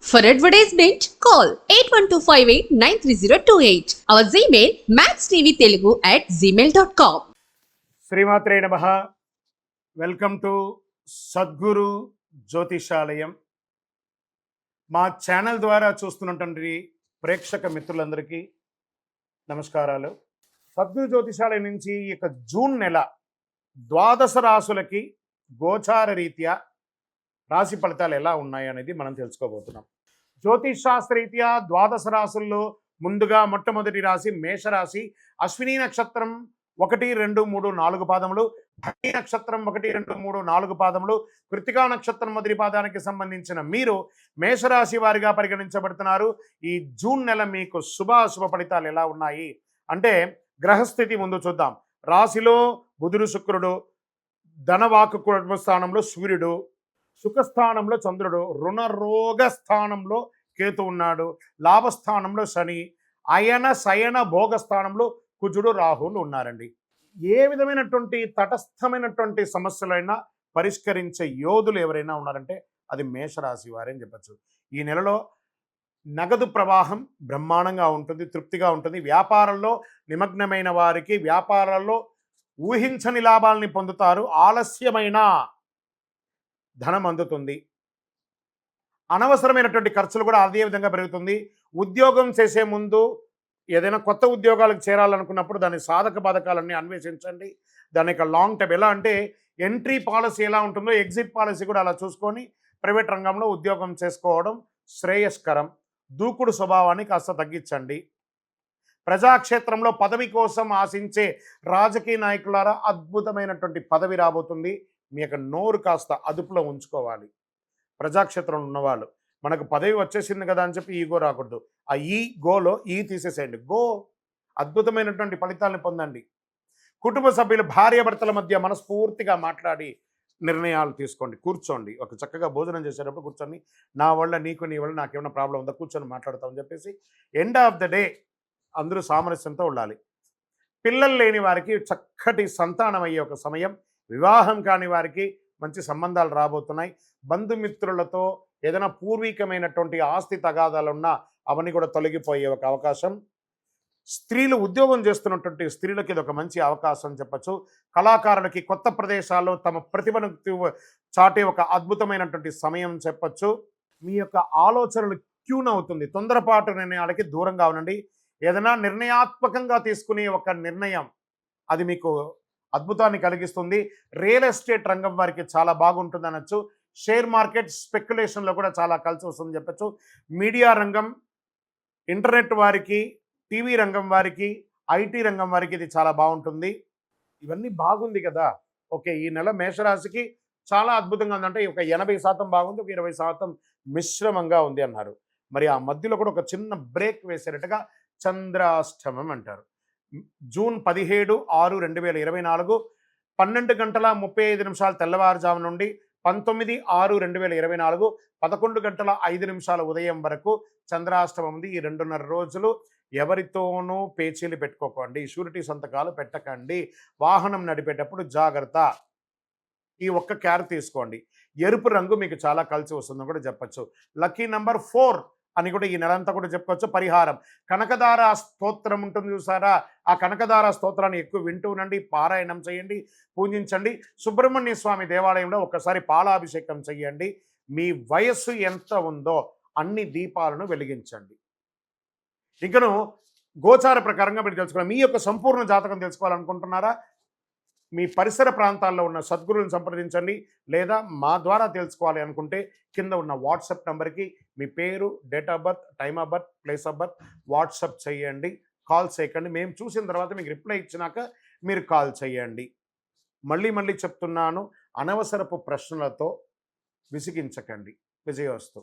For advertisement, call 8125893028. Our Gmail maxtvtelugu@gmail.com. శ్రీమాత్రే నమః. Welcome to Sadguru Jyotishalayam. మా ఛానల్ ద్వారా చూస్తున్నటువంటి ప్రేక్షక మిత్రులందరికీ నమస్కారాలు. సద్గురు జ్యోతిషాలయం నుంచి ఈ యొక్క జూన్ నెల ద్వాదశ రాశులకి గోచార రీత్యా రాశి ఫలితాలు ఎలా ఉన్నాయి అనేది మనం తెలుసుకోబోతున్నాం. జ్యోతిష్ శాస్త్రరీత్యా ద్వాదశ రాశుల్లో ముందుగా మొట్టమొదటి రాశి మేషరాశి. అశ్విని నక్షత్రం 1, 2, 3, 4 పాదములు, భరణి నక్షత్రం 1, 2, 3, 4 పాదములు, కృత్తికా నక్షత్రం మొదటి పాదానికి సంబంధించిన మీరు మేషరాశి వారిగా పరిగణించబడుతున్నారు. ఈ జూన్ నెల మీకు శుభాశుభ ఫలితాలు ఎలా ఉన్నాయి అంటే గ్రహస్థితి ముందు చూద్దాం. రాశిలో బుధుడు, శుక్రుడు, ధనవాకు కుటుంబ స్థానంలో సూర్యుడు, సుఖస్థానంలో చంద్రుడు, రుణరోగ స్థానంలో కేతు ఉన్నాడు, లాభస్థానంలో శని, అయన శయన భోగ స్థానంలో కుజుడు, రాహువులు ఉన్నారండి. ఏ విధమైనటువంటి తటస్థమైనటువంటి సమస్యలైనా పరిష్కరించే యోధులు ఎవరైనా ఉన్నారంటే అది మేషరాశి వారని చెప్పచ్చు. ఈ నెలలో నగదు ప్రవాహం బ్రహ్మాండంగా ఉంటుంది, తృప్తిగా ఉంటుంది. వ్యాపారంలో నిమగ్నమైన వారికి వ్యాపారాల్లో ఊహించని లాభాలని పొందుతారు. ఆలస్యమైన ధనం అందుతుంది. అనవసరమైనటువంటి ఖర్చులు కూడా అదే విధంగా పెరుగుతుంది. ఉద్యోగం చేసే ముందు ఏదైనా కొత్త ఉద్యోగాలకు చేరాలనుకున్నప్పుడు దాని సాధక బాధకాలన్నీ అన్వేషించండి. దాని యొక్క లాంగ్ టర్మ్ ఎలా అంటే ఎంట్రీ పాలసీ ఎలా ఉంటుందో ఎగ్జిట్ పాలసీ కూడా అలా చూసుకొని ప్రైవేట్ రంగంలో ఉద్యోగం చేసుకోవడం శ్రేయస్కరం. దూకుడు స్వభావాన్ని కాస్త తగ్గించండి. ప్రజాక్షేత్రంలో పదవి కోసం ఆశించే రాజకీయ నాయకులారా అద్భుతమైనటువంటి పదవి రాబోతుంది. మీ యొక్క నోరు కాస్త అదుపులో ఉంచుకోవాలి. ప్రజాక్షేత్రంలో ఉన్నవాళ్ళు మనకు పదవి వచ్చేసింది కదా అని చెప్పి ఈగో రాకూడదు. ఆ ఈ గోలో ఈ తీసేసేయండి. గో అద్భుతమైనటువంటి ఫలితాలను పొందండి. కుటుంబ సభ్యులు భార్యాభర్తల మధ్య మనస్ఫూర్తిగా మాట్లాడి నిర్ణయాలు తీసుకోండి. కూర్చోండి, ఒక చక్కగా భోజనం చేసేటప్పుడు కూర్చొని నా వల్ల నీకు, నీ వల్ల నాకేమైనా ప్రాబ్లం ఉందా కూర్చొని మాట్లాడతామని చెప్పేసి ఎండ్ ఆఫ్ ద డే అందరూ సామరస్యంతో ఉండాలి. పిల్లలు లేని వారికి చక్కటి సంతానం అయ్యే ఒక సమయం. వివాహం కాని వారికి మంచి సంబంధాలు రాబోతున్నాయి. బంధుమిత్రులతో ఏదైనా పూర్వీకమైనటువంటి ఆస్తి తగాదాలు ఉన్నా అవన్నీ కూడా తొలగిపోయే ఒక అవకాశం. స్త్రీలు ఉద్యోగం చేస్తున్నటువంటి స్త్రీలకి ఇది ఒక మంచి అవకాశం చెప్పచ్చు. కళాకారులకి కొత్త ప్రదేశాల్లో తమ ప్రతిభను చాటే ఒక అద్భుతమైనటువంటి సమయం చెప్పచ్చు. మీ యొక్క ఆలోచనలు ట్యూన్ అవుతుంది. తొందరపాటు నిర్ణయాలకి దూరంగా ఉండండి. ఏదైనా నిర్ణయాత్మకంగా తీసుకునే ఒక నిర్ణయం అది మీకు అద్భుతాన్ని కలిగిస్తుంది. రియల్ ఎస్టేట్ రంగం వారికి చాలా బాగుంటుంది అనొచ్చు. షేర్ మార్కెట్ స్పెక్యులేషన్లో కూడా చాలా కలిసి వస్తుందని చెప్పచ్చు. మీడియా రంగం, ఇంటర్నెట్ వారికి, టీవీ రంగం వారికి, ఐటీ రంగం వారికి ఇది చాలా బాగుంటుంది. ఇవన్నీ బాగుంది కదా. ఓకే, ఈ నెల మేషరాశికి చాలా అద్భుతంగా ఉందంటే ఒక 80% బాగుంది, ఒక 20% మిశ్రమంగా ఉంది అన్నారు. మరి ఆ మధ్యలో కూడా ఒక చిన్న బ్రేక్ వేసేటట్టుగా చంద్రాష్టమం అంటారు. జూన్ 17/6/2024 12:35 తెల్లవారుజాము నుండి 19/6/2024 11:05 ఉదయం వరకు చంద్రాష్టమం ఉంది. ఈ 2.5 రోజులు ఎవరితోనూ పేచీలు పెట్టుకోకండి, షూరిటీ సంతకాలు పెట్టకండి, వాహనం నడిపేటప్పుడు జాగ్రత్త. ఈ ఒక్క కేర్ తీసుకోండి. ఎరుపు రంగు మీకు చాలా కలిసి వస్తుందని కూడా చెప్పచ్చు. లక్కీ నెంబర్ 4 అని కూడా ఈ నెలంతా కూడా చెప్పుకోవచ్చు. పరిహారం కనకదార స్తోత్రం ఉంటుంది చూసారా, ఆ కనకదార స్తోత్రాన్ని ఎక్కువ వింటూ ఉండండి, పారాయణం చేయండి, పూజించండి. సుబ్రహ్మణ్య స్వామి దేవాలయంలో ఒకసారి పాలాభిషేకం చేయండి. మీ వయస్సు ఎంత ఉందో అన్ని దీపాలను వెలిగించండి. ఇంకను గోచార ప్రకారంగా మీరు తెలుసుకోవాలి. మీ యొక్క సంపూర్ణ జాతకం తెలుసుకోవాలనుకుంటున్నారా? మీ పరిసర ప్రాంతాల్లో ఉన్న సద్గురువులను సంప్రదించండి. లేదా మా ద్వారా తెలుసుకోవాలి అనుకుంటే కింద ఉన్న వాట్సాప్ నెంబర్కి మీ పేరు, date of birth, time of birth, place of birth WhatsApp చేయండి. కాల్ చేయకండి. మేము చూసిన తర్వాత మీకు రిప్లై ఇచ్చినాక మీరు కాల్ చేయండి. మళ్ళీ చెప్తున్నాను, అనవసరపు ప్రశ్నలతో విసిగించకండి. విజయోస్తు.